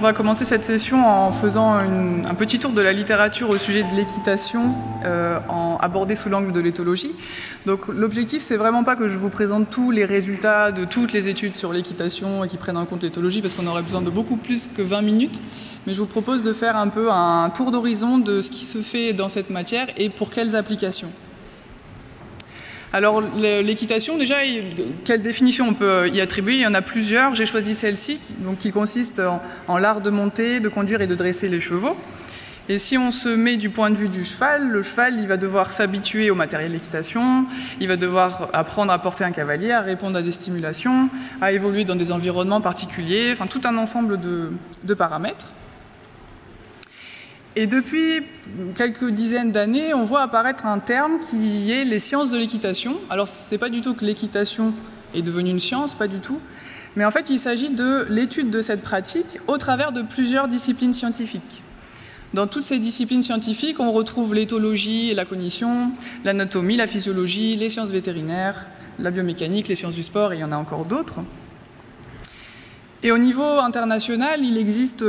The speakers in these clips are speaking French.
va commencer cette session en faisant un petit tour de la littérature au sujet de l'équitation abordée sous l'angle de l'éthologie. Donc l'objectif, c'est vraiment pas que je vous présente tous les résultats de toutes les études sur l'équitation et qui prennent en compte l'éthologie, parce qu'on aurait besoin de beaucoup plus que 20 minutes. Mais je vous propose de faire un peu un tour d'horizon de ce qui se fait dans cette matière et pour quelles applications. Alors l'équitation, déjà, quelle définition on peut y attribuer? Il y en a plusieurs, j'ai choisi celle-ci, qui consiste en l'art de monter, de conduire et de dresser les chevaux. Et si on se met du point de vue du cheval, le cheval il va devoir s'habituer au matériel d'équitation, il va devoir apprendre à porter un cavalier, à répondre à des stimulations, à évoluer dans des environnements particuliers, enfin tout un ensemble de paramètres. Et depuis quelques dizaines d'années, on voit apparaître un terme qui est les sciences de l'équitation. Alors, ce n'est pas du tout que l'équitation est devenue une science, pas du tout. Mais en fait, il s'agit de l'étude de cette pratique au travers de plusieurs disciplines scientifiques. Dans toutes ces disciplines scientifiques, on retrouve l'éthologie et la cognition, l'anatomie, la physiologie, les sciences vétérinaires, la biomécanique, les sciences du sport, et il y en a encore d'autres. Et au niveau international, il existe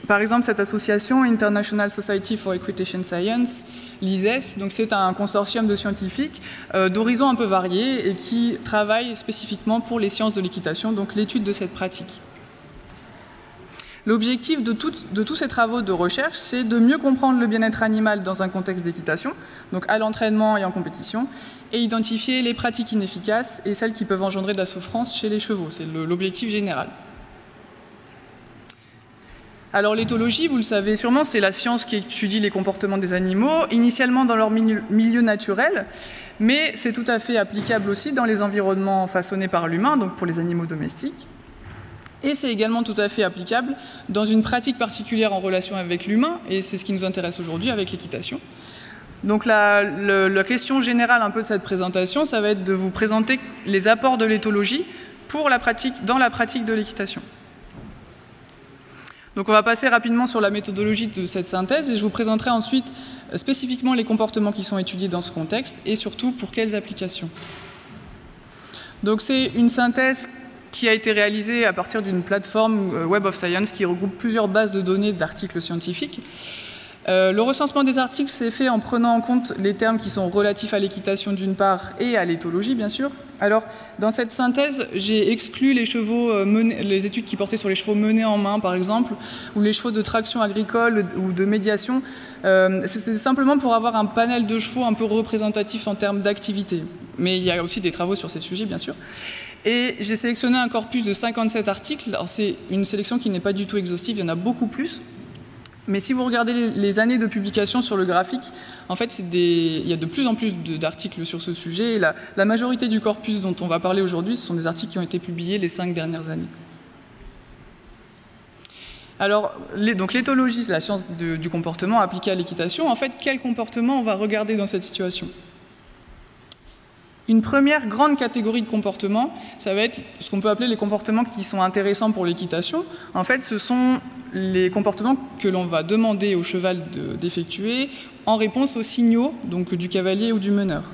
par exemple, cette association International Society for Equitation Science, l'ISES, donc c'est un consortium de scientifiques d'horizons un peu variés et qui travaillent spécifiquement pour les sciences de l'équitation, donc l'étude de cette pratique. L'objectif de tous ces travaux de recherche, c'est de mieux comprendre le bien-être animal dans un contexte d'équitation, donc à l'entraînement et en compétition, et identifier les pratiques inefficaces et celles qui peuvent engendrer de la souffrance chez les chevaux. C'est l'objectif général. Alors l'éthologie, vous le savez sûrement, c'est la science qui étudie les comportements des animaux, initialement dans leur milieu naturel, mais c'est tout à fait applicable aussi dans les environnements façonnés par l'humain, donc pour les animaux domestiques. Et c'est également tout à fait applicable dans une pratique particulière en relation avec l'humain, et c'est ce qui nous intéresse aujourd'hui avec l'équitation. Donc la question générale un peu de cette présentation, ça va être de vous présenter les apports de l'éthologie dans la pratique de l'équitation. Donc on va passer rapidement sur la méthodologie de cette synthèse et je vous présenterai ensuite spécifiquement les comportements qui sont étudiés dans ce contexte et surtout pour quelles applications. Donc c'est une synthèse qui a été réalisée à partir d'une plateforme Web of Science qui regroupe plusieurs bases de données d'articles scientifiques. Le recensement des articles s'est fait en prenant en compte les termes qui sont relatifs à l'équitation d'une part et à l'éthologie bien sûr. Alors dans cette synthèse, j'ai exclu les études qui portaient sur les chevaux menés en main par exemple, ou les chevaux de traction agricole ou de médiation. C'est simplement pour avoir un panel de chevaux un peu représentatif en termes d'activité. Mais il y a aussi des travaux sur ces sujets bien sûr. Et j'ai sélectionné un corpus de 57 articles. Alors c'est une sélection qui n'est pas du tout exhaustive, il y en a beaucoup plus. Mais si vous regardez les années de publication sur le graphique, en fait, il y a de plus en plus d'articles sur ce sujet. Et la majorité du corpus dont on va parler aujourd'hui, ce sont des articles qui ont été publiés les 5 dernières années. Alors, donc l'éthologie, c'est la science du comportement appliquée à l'équitation. En fait, quel comportement on va regarder dans cette situation ? Une première grande catégorie de comportements, ça va être ce qu'on peut appeler les comportements qui sont intéressants pour l'équitation. En fait, ce sont les comportements que l'on va demander au cheval d'effectuer en réponse aux signaux donc du cavalier ou du meneur.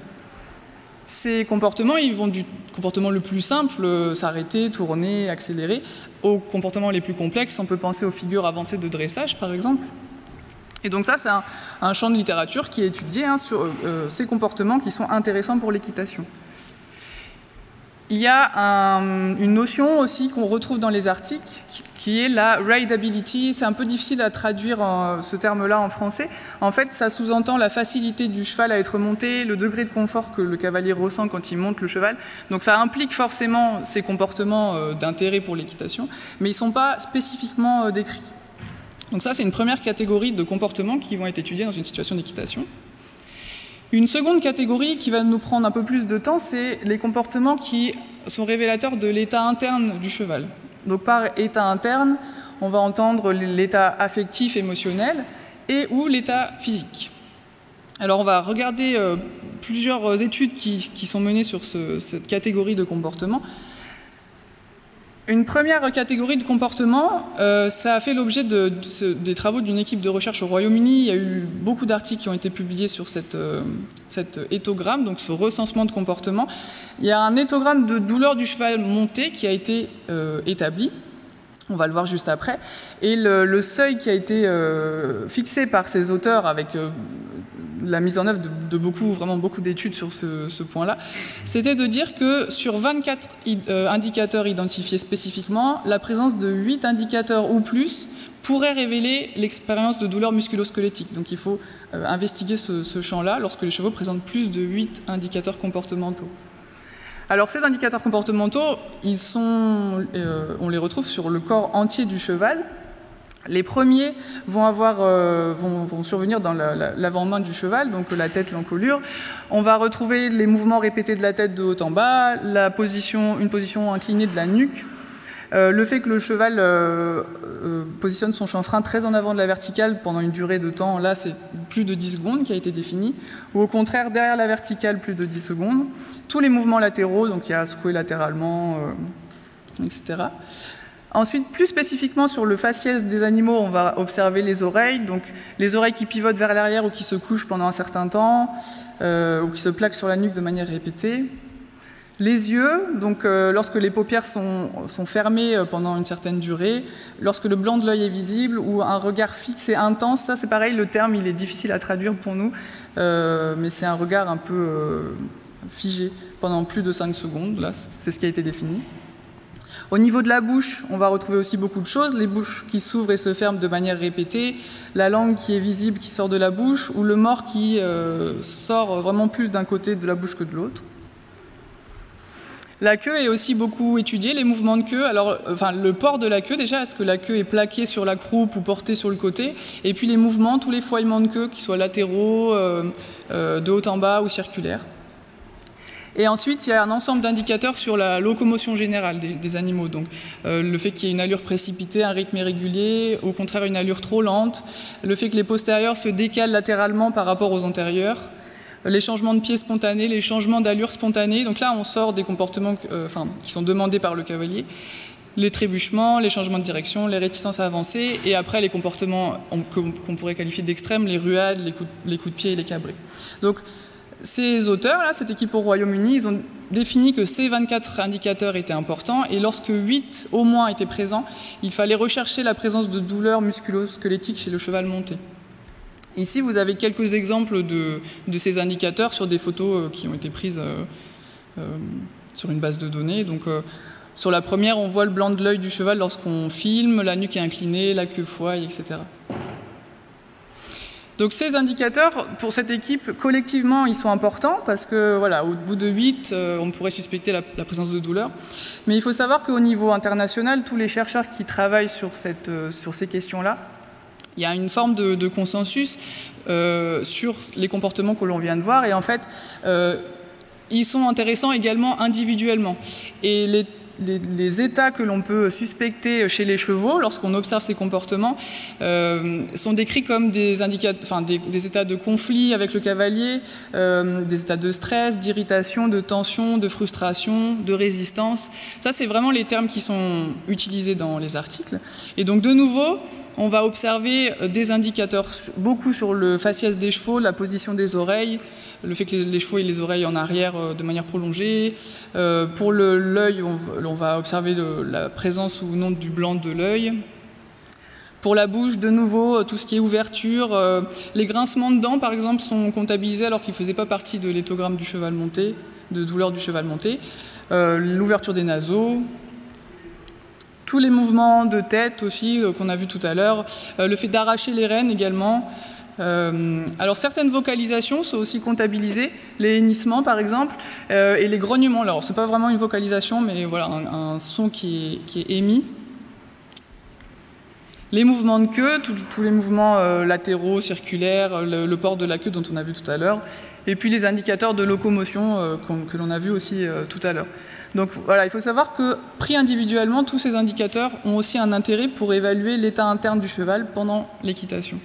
Ces comportements, ils vont du comportement le plus simple, s'arrêter, tourner, accélérer, aux comportements les plus complexes. On peut penser aux figures avancées de dressage, par exemple. Et donc ça, c'est un champ de littérature qui est étudié sur ces comportements qui sont intéressants pour l'équitation. Il y a une notion aussi qu'on retrouve dans les articles qui est la rideability. C'est un peu difficile à traduire ce terme-là en français. En fait, ça sous-entend la facilité du cheval à être monté, le degré de confort que le cavalier ressent quand il monte le cheval. Donc ça implique forcément ces comportements d'intérêt pour l'équitation, mais ils ne sont pas spécifiquement décrits. Donc ça, c'est une première catégorie de comportements qui vont être étudiés dans une situation d'équitation. Une seconde catégorie qui va nous prendre un peu plus de temps, c'est les comportements qui sont révélateurs de l'état interne du cheval. Donc par état interne, on va entendre l'état affectif, émotionnel et ou l'état physique. Alors on va regarder plusieurs études qui sont menées sur cette catégorie de comportements. Une première catégorie de comportements, ça a fait l'objet des travaux d'une équipe de recherche au Royaume-Uni. Il y a eu beaucoup d'articles qui ont été publiés sur cet éthogramme, donc ce recensement de comportements. Il y a un éthogramme de douleur du cheval monté qui a été établi. On va le voir juste après. Et le seuil qui a été fixé par ces auteurs avec la mise en œuvre de vraiment beaucoup d'études sur ce point-là, c'était de dire que sur 24 indicateurs identifiés spécifiquement, la présence de 8 indicateurs ou plus pourrait révéler l'expérience de douleur musculo-squelettique. Donc il faut investiguer ce champ-là lorsque les chevaux présentent plus de 8 indicateurs comportementaux. Alors ces indicateurs comportementaux, on les retrouve sur le corps entier du cheval. Les premiers vont survenir dans l'avant-main du cheval, donc la tête, l'encolure. On va retrouver les mouvements répétés de la tête de haut en bas, une position inclinée de la nuque, le fait que le cheval positionne son chanfrein très en avant de la verticale pendant une durée de temps, là c'est plus de 10 secondes qui a été définie, ou au contraire derrière la verticale plus de 10 secondes. Tous les mouvements latéraux, donc il y a secouer latéralement, etc. Ensuite, plus spécifiquement sur le faciès des animaux, on va observer les oreilles, donc les oreilles qui pivotent vers l'arrière ou qui se couchent pendant un certain temps, ou qui se plaquent sur la nuque de manière répétée. Les yeux, donc lorsque les paupières sont fermées pendant une certaine durée, lorsque le blanc de l'œil est visible, ou un regard fixe et intense, ça c'est pareil, le terme il est difficile à traduire pour nous, mais c'est un regard un peu figé pendant plus de 5 secondes, là c'est ce qui a été défini. Au niveau de la bouche, on va retrouver aussi beaucoup de choses, les bouches qui s'ouvrent et se ferment de manière répétée, la langue qui est visible, qui sort de la bouche, ou le mors qui sort vraiment plus d'un côté de la bouche que de l'autre. La queue est aussi beaucoup étudiée, les mouvements de queue. Alors, le port de la queue, déjà, est-ce que la queue est plaquée sur la croupe ou portée sur le côté? Et puis les mouvements, tous les foilements de queue, qu'ils soient latéraux, de haut en bas ou circulaires. Et ensuite, il y a un ensemble d'indicateurs sur la locomotion générale des animaux. Donc, le fait qu'il y ait une allure précipitée, un rythme irrégulier, au contraire une allure trop lente, le fait que les postérieurs se décalent latéralement par rapport aux antérieurs, les changements de pied spontanés, les changements d'allure spontanés. Donc là, on sort des comportements qui sont demandés par le cavalier. Les trébuchements, les changements de direction, les réticences à avancer, et après les comportements qu'on pourrait qualifier d'extrêmes, les ruades, les coups de pied et les cabrés. Donc ces auteurs, là, cette équipe au Royaume-Uni, ils ont défini que ces 24 indicateurs étaient importants, et lorsque 8 au moins étaient présents, il fallait rechercher la présence de douleurs musculo-squelettiques chez le cheval monté. Ici, vous avez quelques exemples de ces indicateurs sur des photos qui ont été prises sur une base de données. Donc, sur la première, on voit le blanc de l'œil du cheval lorsqu'on filme, la nuque est inclinée, la queue fouaille, etc. Donc ces indicateurs, pour cette équipe, collectivement, ils sont importants parce que, voilà, au bout de 8, on pourrait suspecter la présence de douleur. Mais il faut savoir qu'au niveau international, tous les chercheurs qui travaillent sur ces questions-là, il y a une forme de consensus sur les comportements que l'on vient de voir, et en fait, ils sont intéressants également individuellement. Et les états que l'on peut suspecter chez les chevaux, lorsqu'on observe ces comportements, sont décrits comme des états de conflit avec le cavalier, des états de stress, d'irritation, de tension, de frustration, de résistance. Ça, c'est vraiment les termes qui sont utilisés dans les articles. Et donc, de nouveau, on va observer des indicateurs beaucoup sur le faciès des chevaux, la position des oreilles, le fait que les chevaux aient les oreilles en arrière de manière prolongée. Pour l'œil, on va observer la présence ou non du blanc de l'œil. Pour la bouche, de nouveau, tout ce qui est ouverture. Les grincements de dents, par exemple, sont comptabilisés alors qu'ils ne faisaient pas partie de l'éthogramme du cheval monté, de douleur du cheval monté. L'ouverture des naseaux. Tous les mouvements de tête aussi, qu'on a vu tout à l'heure. Le fait d'arracher les rênes également. Alors certaines vocalisations sont aussi comptabilisées, les hennissements par exemple, et les grognements. Alors c'est pas vraiment une vocalisation, mais voilà, un son qui est émis. Les mouvements de queue, tous les mouvements latéraux, circulaires, le port de la queue dont on a vu tout à l'heure, et puis les indicateurs de locomotion que l'on a vu aussi tout à l'heure. Donc voilà, il faut savoir que pris individuellement, tous ces indicateurs ont aussi un intérêt pour évaluer l'état interne du cheval pendant l'équitation.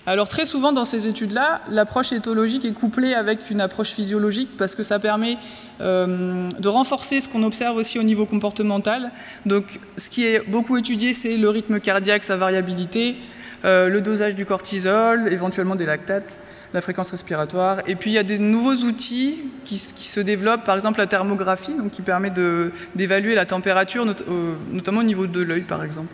Alors très souvent dans ces études-là, l'approche éthologique est couplée avec une approche physiologique parce que ça permet de renforcer ce qu'on observe aussi au niveau comportemental. Donc ce qui est beaucoup étudié, c'est le rythme cardiaque, sa variabilité, le dosage du cortisol, éventuellement des lactates, la fréquence respiratoire. Et puis il y a des nouveaux outils qui se développent, par exemple la thermographie, donc qui permet d'évaluer la température, notamment au niveau de l'œil par exemple.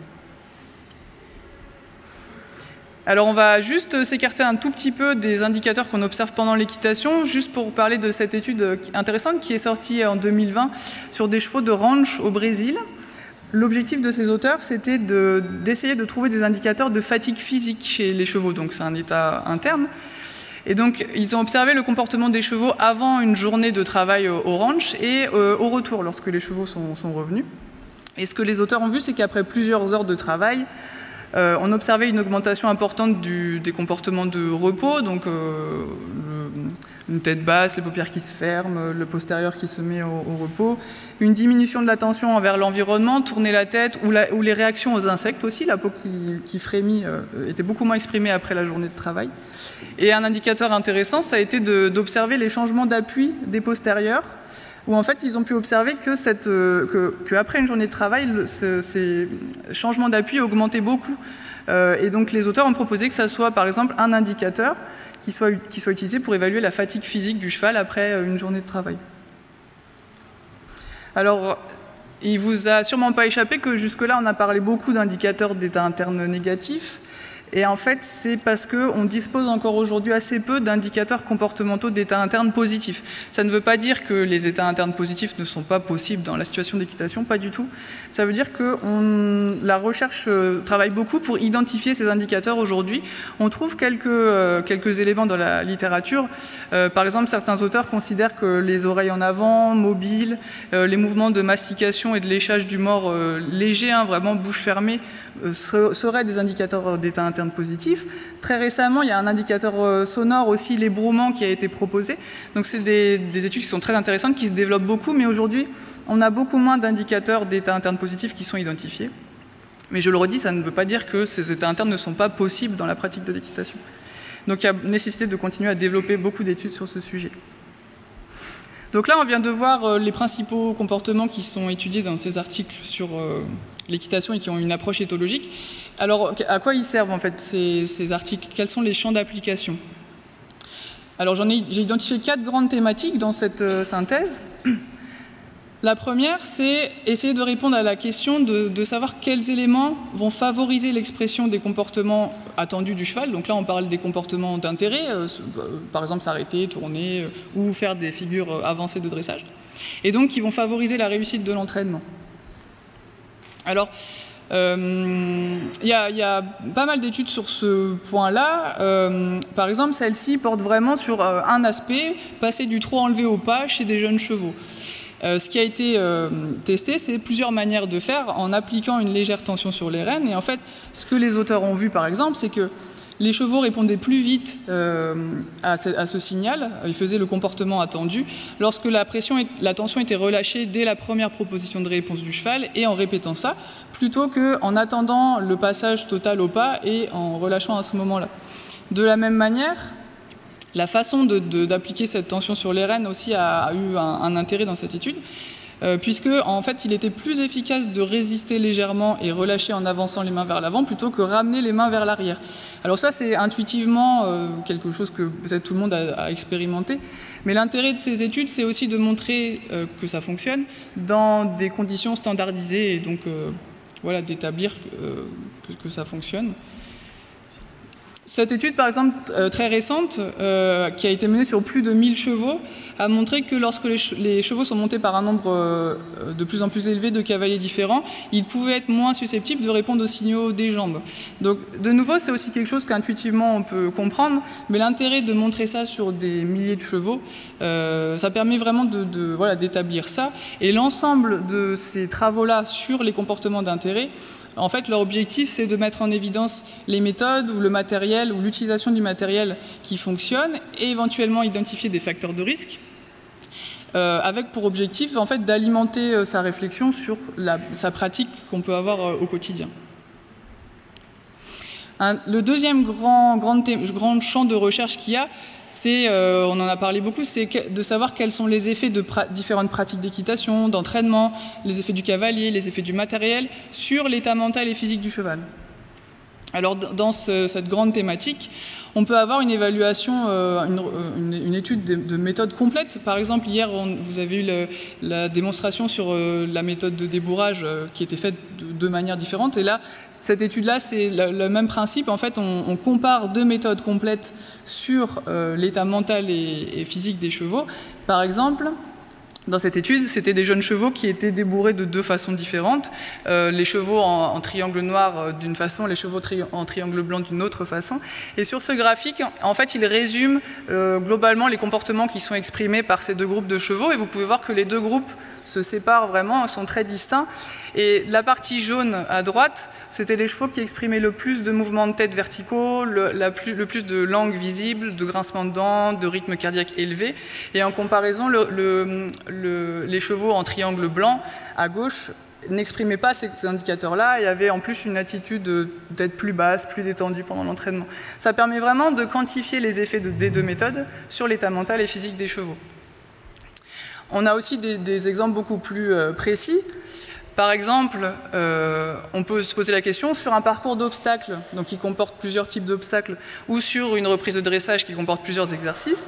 Alors on va juste s'écarter un tout petit peu des indicateurs qu'on observe pendant l'équitation, juste pour parler de cette étude intéressante qui est sortie en 2020 sur des chevaux de ranch au Brésil. L'objectif de ces auteurs, c'était d'essayer de trouver des indicateurs de fatigue physique chez les chevaux, donc c'est un état interne. Et donc ils ont observé le comportement des chevaux avant une journée de travail au ranch et au retour, lorsque les chevaux sont revenus. Et ce que les auteurs ont vu, c'est qu'après plusieurs heures de travail, on observait une augmentation importante des comportements de repos, donc une tête basse, les paupières qui se ferment, le postérieur qui se met au repos, une diminution de l'attention envers l'environnement, tourner la tête, ou les réactions aux insectes aussi, la peau qui frémit était beaucoup moins exprimée après la journée de travail. Et un indicateur intéressant, ça a été d'observer les changements d'appui des postérieurs, où en fait ils ont pu observer que après une journée de travail, ces changements d'appui augmentaient beaucoup. Et donc les auteurs ont proposé que ça soit par exemple un indicateur qui soit utilisé pour évaluer la fatigue physique du cheval après une journée de travail. Alors, il ne vous a sûrement pas échappé que jusque-là on a parlé beaucoup d'indicateurs d'état interne négatif. Et en fait, c'est parce qu'on dispose encore aujourd'hui assez peu d'indicateurs comportementaux d'état interne positif. Ça ne veut pas dire que les états internes positifs ne sont pas possibles dans la situation d'équitation, pas du tout. Ça veut dire que la recherche travaille beaucoup pour identifier ces indicateurs aujourd'hui. On trouve quelques éléments dans la littérature. Par exemple, certains auteurs considèrent que les oreilles en avant, mobiles, les mouvements de mastication et de léchage du mort léger, vraiment bouche fermée, seraient des indicateurs d'état interne positif. Très récemment, il y a un indicateur sonore aussi, l'ébrouement, qui a été proposé. Donc c'est des études qui sont très intéressantes, qui se développent beaucoup, mais aujourd'hui, on a beaucoup moins d'indicateurs d'état interne positif qui sont identifiés. Mais je le redis, ça ne veut pas dire que ces états internes ne sont pas possibles dans la pratique de l'équitation. Donc il y a nécessité de continuer à développer beaucoup d'études sur ce sujet. Donc là, on vient de voir les principaux comportements qui sont étudiés dans ces articles sur l'équitation et qui ont une approche éthologique. Alors, à quoi ils servent en fait ces articles? Quels sont les champs d'application? Alors, j'ai identifié 4 grandes thématiques dans cette synthèse. La première, c'est essayer de répondre à la question de savoir quels éléments vont favoriser l'expression des comportements attendus du cheval. Donc là, on parle des comportements d'intérêt, par exemple s'arrêter, tourner ou faire des figures avancées de dressage. Et donc, qui vont favoriser la réussite de l'entraînement. Alors, il y a pas mal d'études sur ce point-là. Par exemple, celle-ci porte vraiment sur un aspect, passer du trot enlevé au pas chez des jeunes chevaux. Ce qui a été testé, c'est plusieurs manières de faire en appliquant une légère tension sur les rênes. Et en fait, ce que les auteurs ont vu, par exemple, c'est que les chevaux répondaient plus vite à ce signal, ils faisaient le comportement attendu, lorsque la tension était relâchée dès la première proposition de réponse du cheval et en répétant ça, plutôt qu'en attendant le passage total au pas et en relâchant à ce moment-là. De la même manière, la façon d'appliquer cette tension sur les rênes aussi a eu un intérêt dans cette étude, puisque en fait il était plus efficace de résister légèrement et relâcher en avançant les mains vers l'avant plutôt que ramener les mains vers l'arrière. Alors ça c'est intuitivement quelque chose que peut-être tout le monde a expérimenté, mais l'intérêt de ces études c'est aussi de montrer que ça fonctionne dans des conditions standardisées et donc voilà, d'établir que ça fonctionne. Cette étude, par exemple, très récente, qui a été menée sur plus de 1000 chevaux, a montré que lorsque les chevaux sont montés par un nombre de plus en plus élevé de cavaliers différents, ils pouvaient être moins susceptibles de répondre aux signaux des jambes. Donc, de nouveau, c'est aussi quelque chose qu'intuitivement on peut comprendre, mais l'intérêt de montrer ça sur des milliers de chevaux, ça permet vraiment voilà, d'établir ça. Et l'ensemble de ces travaux-là sur les comportements d'intérêt, en fait, leur objectif, c'est de mettre en évidence les méthodes ou le matériel ou l'utilisation du matériel qui fonctionne et éventuellement identifier des facteurs de risque avec pour objectif en fait, d'alimenter sa réflexion sur sa pratique qu'on peut avoir au quotidien. Le deuxième grand champ de recherche qu'il y a, c'est, on en a parlé beaucoup, c'est de savoir quels sont les effets de différentes pratiques d'équitation, d'entraînement, les effets du cavalier, les effets du matériel sur l'état mental et physique du cheval. Alors dans cette grande thématique, on peut avoir une évaluation, une étude de méthode complète. Par exemple, hier, vous avez eu la démonstration sur la méthode de débourrage qui était faite de deux manières différentes. Et là, cette étude-là, c'est le même principe. En fait, on compare deux méthodes complètes sur l'état mental et physique des chevaux. Par exemple, dans cette étude, c'était des jeunes chevaux qui étaient débourrés de deux façons différentes. Les chevaux en triangle noir d'une façon, les chevaux en triangle blanc d'une autre façon. Et sur ce graphique, en fait, il résume globalement les comportements qui sont exprimés par ces deux groupes de chevaux. Et vous pouvez voir que les deux groupes se séparent vraiment, sont très distincts. Et la partie jaune à droite, c'était les chevaux qui exprimaient le plus de mouvements de tête verticaux, le plus de langue visible, de grincement de dents, de rythme cardiaque élevé. Et en comparaison, les chevaux en triangle blanc, à gauche, n'exprimaient pas ces indicateurs-là et avaient en plus une attitude d'être plus basse, plus détendue pendant l'entraînement. Ça permet vraiment de quantifier les effets des deux méthodes sur l'état mental et physique des chevaux. On a aussi des exemples beaucoup plus précis. Par exemple, on peut se poser la question sur un parcours d'obstacles, donc qui comporte plusieurs types d'obstacles, ou sur une reprise de dressage qui comporte plusieurs exercices.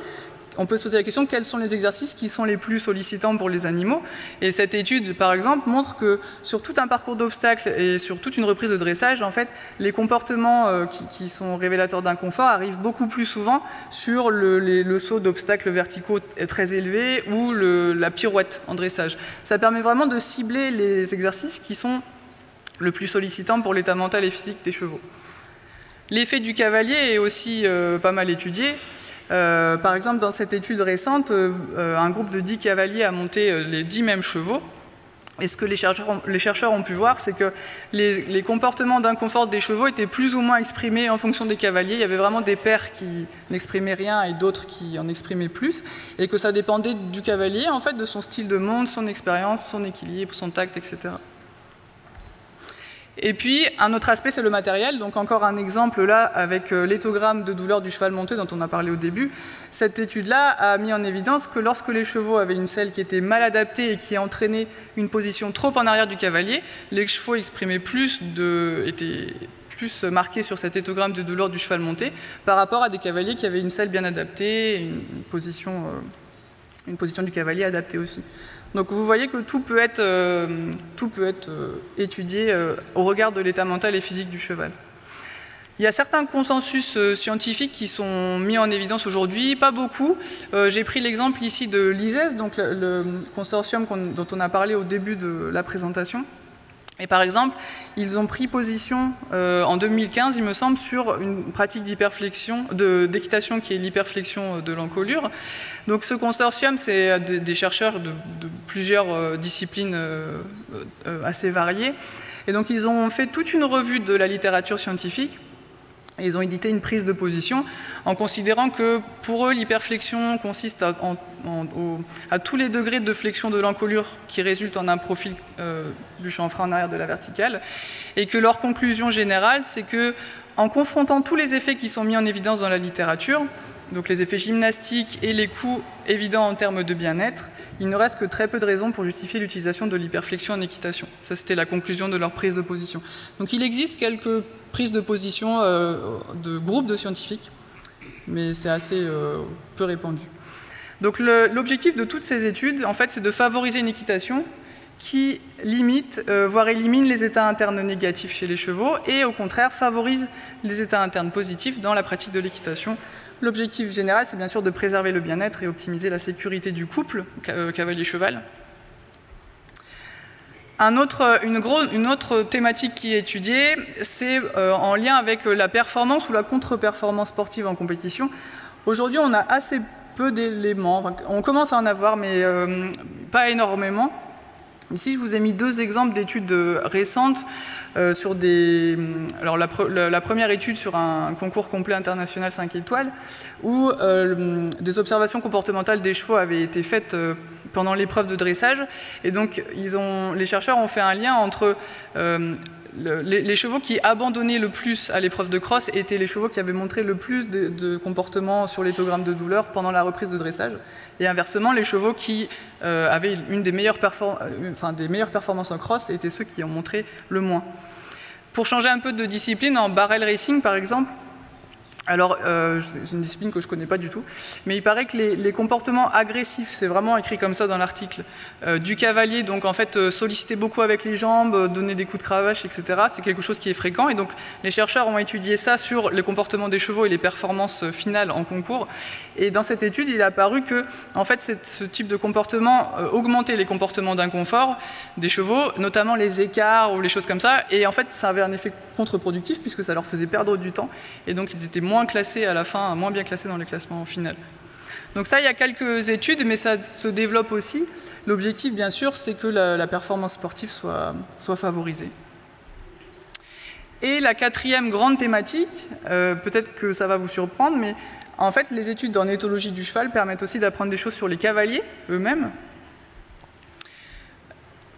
On peut se poser la question quels sont les exercices qui sont les plus sollicitants pour les animaux. Et cette étude, par exemple, montre que sur tout un parcours d'obstacles et sur toute une reprise de dressage, en fait, les comportements qui sont révélateurs d'inconfort arrivent beaucoup plus souvent sur le saut d'obstacles verticaux très élevés ou la pirouette en dressage. Ça permet vraiment de cibler les exercices qui sont le plus sollicitants pour l'état mental et physique des chevaux. L'effet du cavalier est aussi pas mal étudié. Par exemple, dans cette étude récente, un groupe de 10 cavaliers a monté les 10 mêmes chevaux. Et ce que les chercheurs ont pu voir, c'est que les comportements d'inconfort des chevaux étaient plus ou moins exprimés en fonction des cavaliers. Il y avait vraiment des paires qui n'exprimaient rien et d'autres qui en exprimaient plus. Et que ça dépendait du cavalier, en fait, de son style de monte, son expérience, son équilibre, son tact, etc. Et puis, un autre aspect, c'est le matériel. Donc, encore un exemple là, avec l'éthogramme de douleur du cheval monté dont on a parlé au début. Cette étude-là a mis en évidence que lorsque les chevaux avaient une selle qui était mal adaptée et qui entraînait une position trop en arrière du cavalier, les chevaux exprimaient étaient plus marqués sur cet éthogramme de douleur du cheval monté par rapport à des cavaliers qui avaient une selle bien adaptée, une position du cavalier adaptée aussi. Donc vous voyez que tout peut être étudié au regard de l'état mental et physique du cheval. Il y a certains consensus scientifiques qui sont mis en évidence aujourd'hui, pas beaucoup. J'ai pris l'exemple ici de l'ISES, donc le consortium dont on a parlé au début de la présentation. Et par exemple, ils ont pris position en 2015, il me semble, sur une pratique d'équitation qui est l'hyperflexion de l'encolure. Donc ce consortium, c'est des chercheurs de plusieurs disciplines assez variées. Et donc ils ont fait toute une revue de la littérature scientifique. Et ils ont édité une prise de position en considérant que pour eux, l'hyperflexion consiste à tous les degrés de flexion de l'encolure qui résultent en un profil du chanfrein en arrière de la verticale. Et que leur conclusion générale, c'est que en confrontant tous les effets qui sont mis en évidence dans la littérature, donc les effets gymnastiques et les coûts évidents en termes de bien-être, il ne reste que très peu de raisons pour justifier l'utilisation de l'hyperflexion en équitation. Ça, c'était la conclusion de leur prise de position. Donc il existe quelques prises de position de groupes de scientifiques, mais c'est assez peu répandu. Donc l'objectif de toutes ces études, en fait, c'est de favoriser une équitation qui limite, voire élimine les états internes négatifs chez les chevaux et au contraire favorise les états internes positifs dans la pratique de l'équitation. L'objectif général, c'est bien sûr de préserver le bien-être et optimiser la sécurité du couple cavalier-cheval. Une autre thématique qui est étudiée, c'est en lien avec la performance ou la contre-performance sportive en compétition. Aujourd'hui, on a assez peu d'éléments, enfin, on commence à en avoir, mais pas énormément. Ici, je vous ai mis deux exemples d'études récentes sur des... Alors, la première étude sur un concours complet international 5 étoiles, où des observations comportementales des chevaux avaient été faites pendant l'épreuve de dressage. Et donc, les chercheurs ont fait un lien entre les chevaux qui abandonnaient le plus à l'épreuve de cross étaient les chevaux qui avaient montré le plus de comportements sur l'éthogramme de douleur pendant la reprise de dressage. Et inversement, les chevaux qui avaient des meilleures performances en cross étaient ceux qui en montraient le moins. Pour changer un peu de discipline, en barrel racing par exemple, alors c'est une discipline que je ne connais pas du tout, mais il paraît que les comportements agressifs, c'est vraiment écrit comme ça dans l'article, du cavalier, donc en fait solliciter beaucoup avec les jambes, donner des coups de cravache, etc., c'est quelque chose qui est fréquent, et donc les chercheurs ont étudié ça sur les comportements des chevaux et les performances finales en concours, et dans cette étude, il est apparu que en fait, ce type de comportement augmentait les comportements d'inconfort des chevaux, notamment les écarts ou les choses comme ça, et en fait ça avait un effet contre-productif puisque ça leur faisait perdre du temps, et donc ils étaient moins classés à la fin, moins bien classés dans les classements finaux. Donc ça, il y a quelques études, mais ça se développe aussi. L'objectif, bien sûr, c'est que la performance sportive soit favorisée. Et la quatrième grande thématique, peut-être que ça va vous surprendre, mais en fait, les études en éthologie du cheval permettent aussi d'apprendre des choses sur les cavaliers eux-mêmes.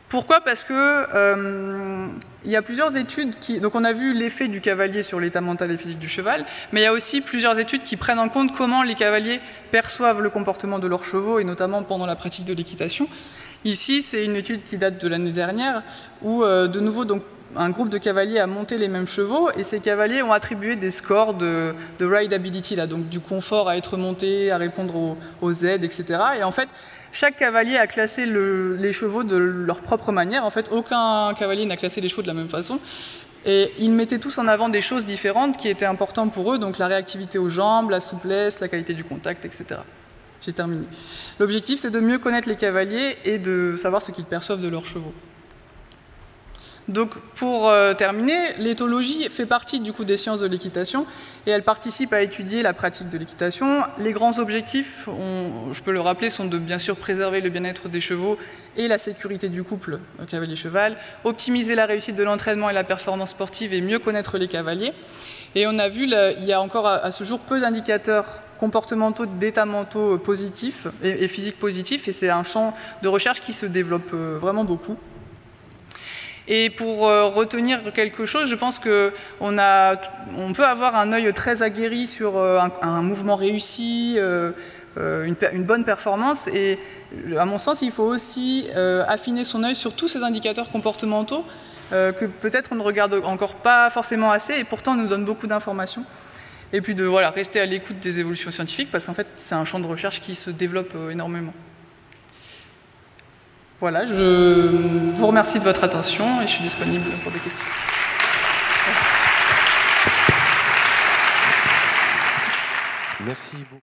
Pourquoi? Parce que il y a plusieurs études qui... Donc on a vu l'effet du cavalier sur l'état mental et physique du cheval, mais il y a aussi plusieurs études qui prennent en compte comment les cavaliers perçoivent le comportement de leurs chevaux, et notamment pendant la pratique de l'équitation. Ici, c'est une étude qui date de l'année dernière, où de nouveau, donc, un groupe de cavaliers a monté les mêmes chevaux, et ces cavaliers ont attribué des scores de rideability, là, donc du confort à être monté, à répondre aux aides, etc. Et en fait, chaque cavalier a classé les chevaux de leur propre manière. En fait, aucun cavalier n'a classé les chevaux de la même façon. Et ils mettaient tous en avant des choses différentes qui étaient importantes pour eux, donc la réactivité aux jambes, la souplesse, la qualité du contact, etc. J'ai terminé. L'objectif, c'est de mieux connaître les cavaliers et de savoir ce qu'ils perçoivent de leurs chevaux. Donc, pour terminer, l'éthologie fait partie du coup des sciences de l'équitation et elle participe à étudier la pratique de l'équitation. Les grands objectifs, je peux le rappeler, sont de bien sûr préserver le bien-être des chevaux et la sécurité du couple cavalier-cheval, optimiser la réussite de l'entraînement et la performance sportive et mieux connaître les cavaliers. Et on a vu, il y a encore à ce jour peu d'indicateurs comportementaux, d'états mentaux positifs et physiques positifs, et c'est un champ de recherche qui se développe vraiment beaucoup. Et pour retenir quelque chose, je pense qu'on peut avoir un œil très aguerri sur un mouvement réussi, une bonne performance, et à mon sens, il faut aussi affiner son œil sur tous ces indicateurs comportementaux que peut-être on ne regarde encore pas forcément assez, et pourtant nous donnent beaucoup d'informations. Et puis de rester à l'écoute des évolutions scientifiques, parce qu'en fait, c'est un champ de recherche qui se développe énormément. Voilà, je vous remercie de votre attention et je suis disponible pour des questions. Merci beaucoup.